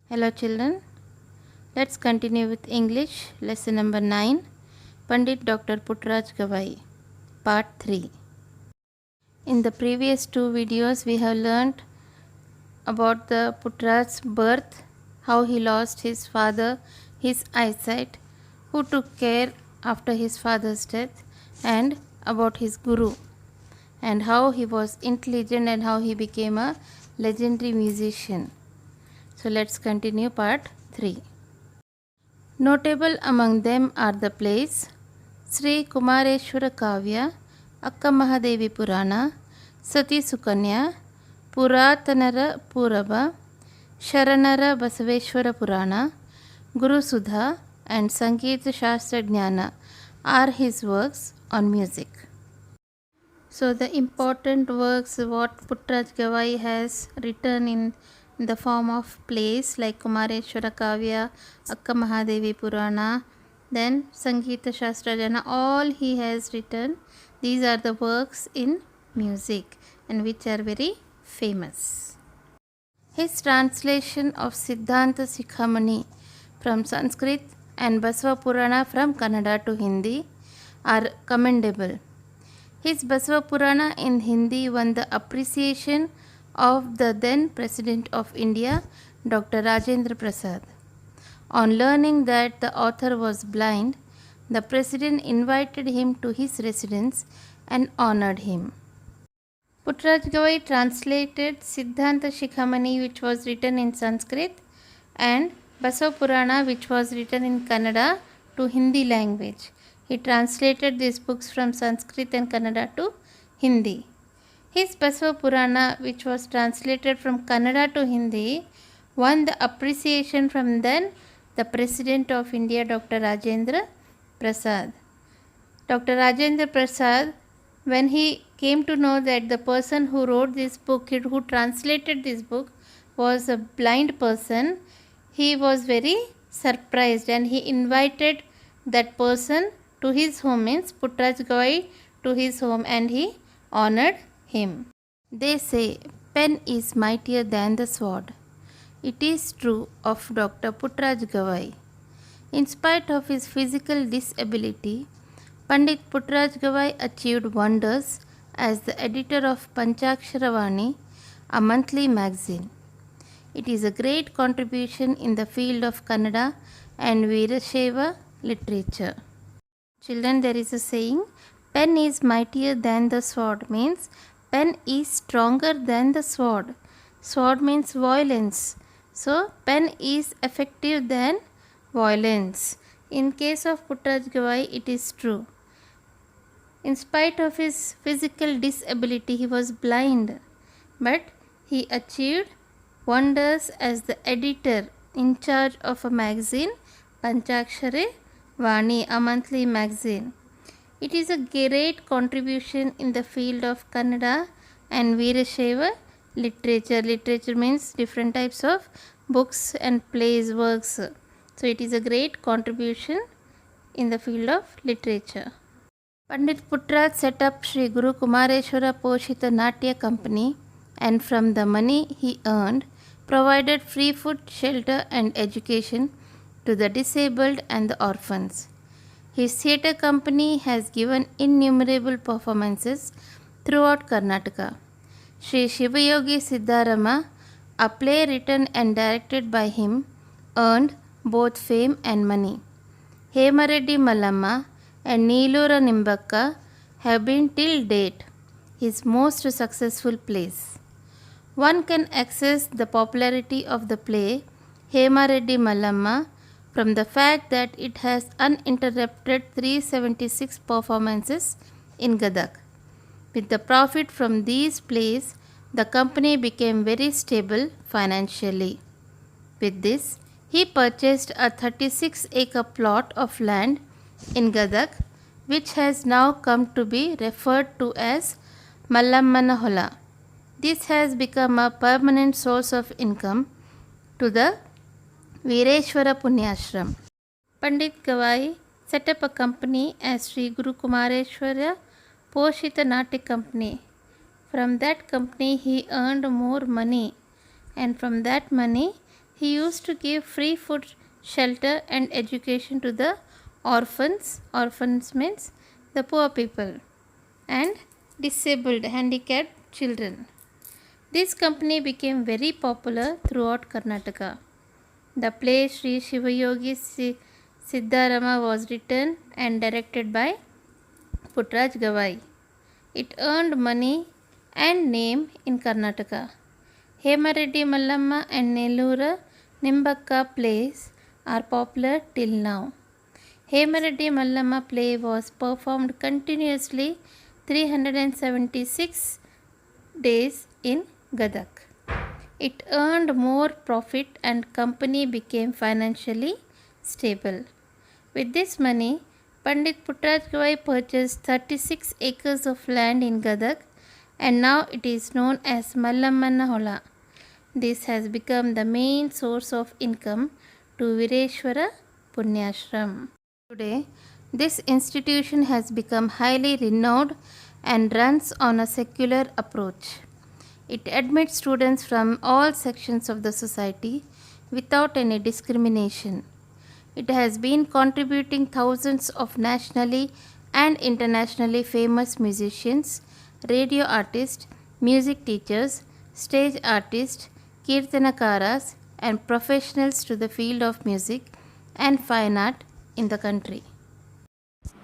Hello children, let's continue with English lesson number 9, Pandit Dr. Puttraj Gavai, part 3. In the previous two videos we have learnt about the Puttraj's birth, how he lost his father, his eyesight, who took care after his father's death, and about his guru, and how he was intelligent and how he became a legendary musician. So let's continue part 3. Notable among them are the plays Sri Kumareshwara Kavya, Akka Mahadevi Purana, Sati Sukanya, Puratanara Puraba, Sharanara Basaveshwara Purana, Guru Sudha, and Sangeeta Shastra Jnana are his works on music. So the important works what Puttraj Gavai has written in the form of plays like Kumareshwara Kavya, Akka Mahadevi Purana, then Sangeeta Shastra Jnana, all he has written. These are the works in music and which are very famous. His translation of Siddhanta Shikhamani from Sanskrit and Basava Purana from Kannada to Hindi are commendable. His Basava Purana in Hindi won the appreciation of the then President of India, Dr. Rajendra Prasad. On learning that the author was blind, the President invited him to his residence and honored him. Puttraj Gavai translated Siddhanta Shikhamani, which was written in Sanskrit, and Basava Purana, which was written in Kannada, to Hindi language. He translated these books from Sanskrit and Kannada to Hindi. His Basava Purana, which was translated from Kannada to Hindi, won the appreciation from then the President of India, Dr. Rajendra Prasad. Dr. Rajendra Prasad, when he came to know that the person who wrote this book, who translated this book, was a blind person, he was very surprised and he invited that person to his home, means Puttraj Gavai to his home, and he honored him. They say pen is mightier than the sword. It is true of Dr. Puttraj Gavai. In spite of his physical disability, Pandit Puttraj Gavai achieved wonders as the editor of Panchaksharavani, a monthly magazine. It is a great contribution in the field of Kannada and Veerashaiva literature. Children, there is a saying, pen is mightier than the sword, means pen is stronger than the sword. Sword means violence. So, pen is effective than violence. In case of Puttraj Gavai, it is true. In spite of his physical disability, he was blind, but he achieved wonders as the editor in charge of a magazine, Panchakshare Vani, a monthly magazine. It is a great contribution in the field of Kannada and Veerashaiva literature. Literature means different types of books and plays, works. So it is a great contribution in the field of literature. Pandit Puttraj set up Sri Guru Kumareshwara Poshita Natya Company, and from the money he earned, provided free food, shelter and education to the disabled and the orphans. His theatre company has given innumerable performances throughout Karnataka. Sri Shivayogi Siddharama, a play written and directed by him, earned both fame and money. Hemareddy Mallamma and Neelura Nimbakka have been till date his most successful plays. One can access the popularity of the play Hemareddy Mallamma from the fact that it has uninterrupted 376 performances in Gadag. With the profit from these plays, the company became very stable financially. With this, he purchased a 36-acre plot of land in Gadag, which has now come to be referred to as Mallammana Hola. This has become a permanent source of income to the Veereshwara Punyashram. Pandit Gavai set up a company as Sri Guru Kumareshwara Poshita Natya Company. From that company he earned more money, and from that money He used to give free food, shelter, and education to the orphans. Orphans means the poor people and disabled, handicapped children. This company became very popular throughout Karnataka. The play Sri Shivayogi Siddharama was written and directed by Puttraj Gavai. It earned money and name in Karnataka. Hemareddy Mallamma and Nellura Nimbakka plays are popular till now. Hemareddy Mallamma play was performed continuously 376 days in Gadak. It earned more profit and company became financially stable. With this money, Pandit Puttraj Gavai purchased 36 acres of land in Gadak and now it is known as Mallammanna Hola. This has become the main source of income to Vireshwara Punyashram. Today, this institution has become highly renowned and runs on a secular approach. It admits students from all sections of the society without any discrimination. It has been contributing thousands of nationally and internationally famous musicians, radio artists, music teachers, stage artists, kirtanakaras, and professionals to the field of music and fine art in the country.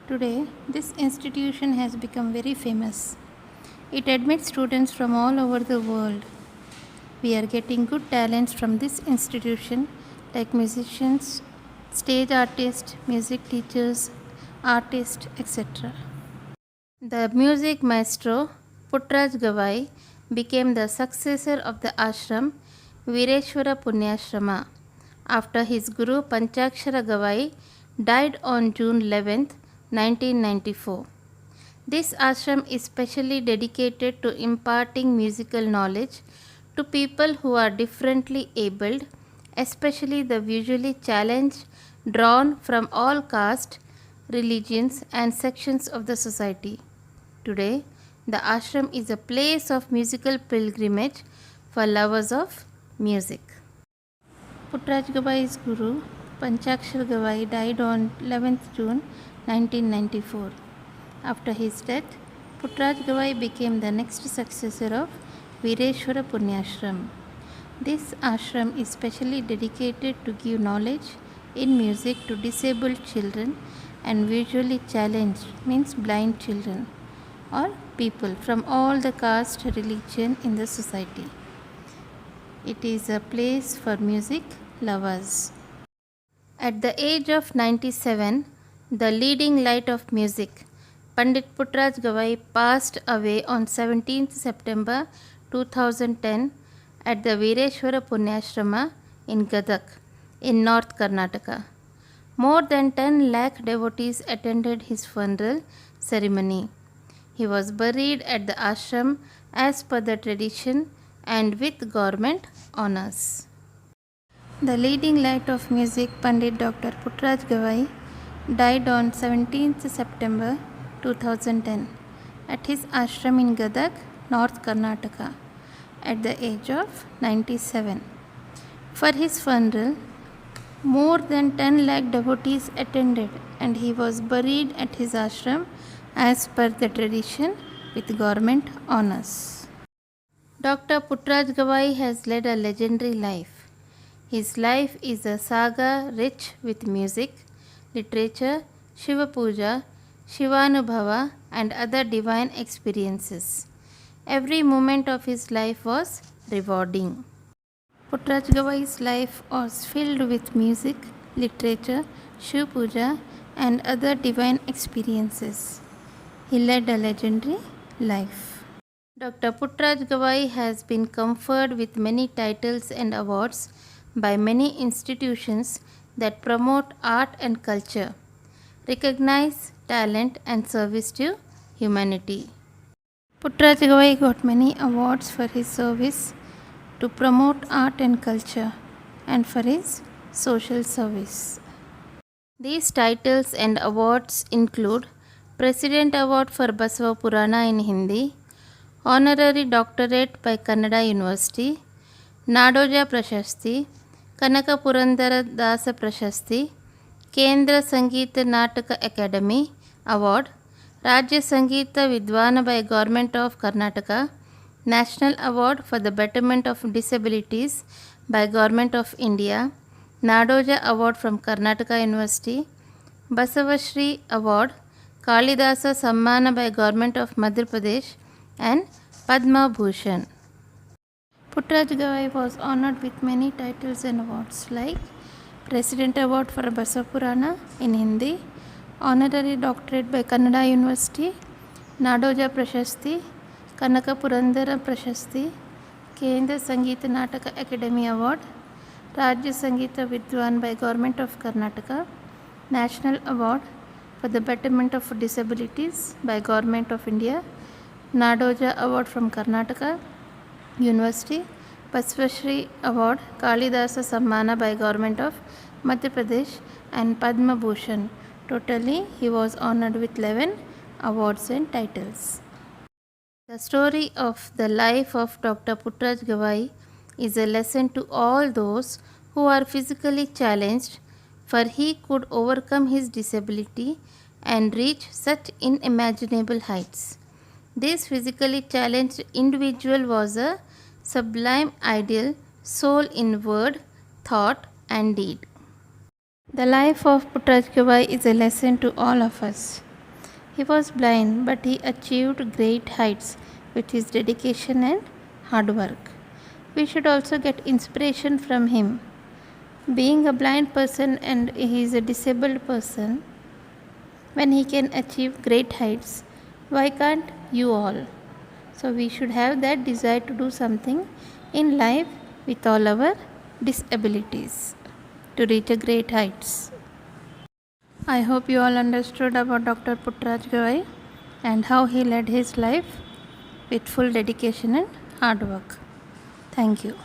Today, this institution has become very famous. It admits students from all over the world. We are getting good talents from this institution like musicians, stage artists, music teachers, artists, etc. The music maestro Puttraj Gavai became the successor of the ashram Vireshwara Punyashrama after his guru Panchakshara Gavai died on June 11, 1994. This ashram is specially dedicated to imparting musical knowledge to people who are differently abled, especially the visually challenged, drawn from all castes, religions, and sections of the society. Today, the ashram is a place of musical pilgrimage for lovers of music. Puttraj Gavai's guru, Panchakshar Gavai, died on 11th June 1994. After his death, Puttraj Gavai became the next successor of Vireshwara Punyashram. This ashram is specially dedicated to give knowledge in music to disabled children and visually challenged means blind children or people from all the caste religion in the society. It is a place for music lovers. At the age of 97, the leading light of music, Pandit Puttraj Gavai, passed away on 17th September 2010 at the Vireshwara Punyashrama in Gadak in North Karnataka. More than 10 lakh devotees attended his funeral ceremony. He was buried at the ashram as per the tradition and with government honors. The leading light of music, Pandit Dr. Puttraj Gavai, died on 17th September 2010 at his ashram in Gadak, North Karnataka, at the age of 97. For his funeral, more than 10 lakh devotees attended and he was buried at his ashram as per the tradition with government honors. Dr. Puttraj Gavai has led a legendary life. His life is a saga rich with music, literature, Shiva Puja, Shivanubhava, and other divine experiences. Every moment of his life was rewarding. Puttraj Gavai's life was filled with music, literature, Shiva Puja, and other divine experiences. He led a legendary life. Dr. Puttraj Gavai has been conferred with many titles and awards by many institutions that promote art and culture, recognize talent and service to humanity. Puttraj Gavai got many awards for his service to promote art and culture and for his social service. These titles and awards include President Award for Basava Purana in Hindi, Honorary Doctorate by Kannada University, Nadoja Prashasti, ಕನಕ ಪುರಂದರ ದಾಸ ಪ್ರಶಸ್ತಿ, ಕೇಂದ್ರ ಸಂಗೀತ ನಾಟಕ academy award, ರಾಜ್ಯ ಸಂಗೀತ ವಿದ್ವಾನ by government of Karnataka, national award for the betterment of disabilities by government of India, Nadoja award from Karnataka university, Basavashree award, Kalidas Samman by government of Madhya Pradesh and Padma Bhushan. Puttraj Gavai was honored with many titles and awards like President Award for Basavapurana in Hindi, Honorary Doctorate by Kannada University, Nadoja Prashasti, Kanaka Purandara Prashasti, Kendra Sangeeta Nataka Academy Award, Rajya Sangeeta Vidwan by Government of Karnataka, National Award for the Betterment of Disabilities by Government of India, Nadoja Award from Karnataka University, Basvashri Award, Kalidasa Sammana by Government of Madhya Pradesh and Padma Bhushan. Totally, he was honored with 11 awards and titles. The story of the life of Dr. Puttraj Gavai is a lesson to all those who are physically challenged, for he could overcome his disability and reach such unimaginable heights. This physically challenged individual was a sublime ideal soul in word, thought and deed. The life of Puttraj Gavai is a lesson to all of us. He was blind, but he achieved great heights with his dedication and hard work. We should also get inspiration from him. Being a blind person and he is a disabled person, when he can achieve great heights, why can't you all? So we should have that desire to do something in life with all our disabilities to reach a great heights. I hope you all understood about Dr. Puttraj Gavai and how he led his life with full dedication and hard work. Thank you.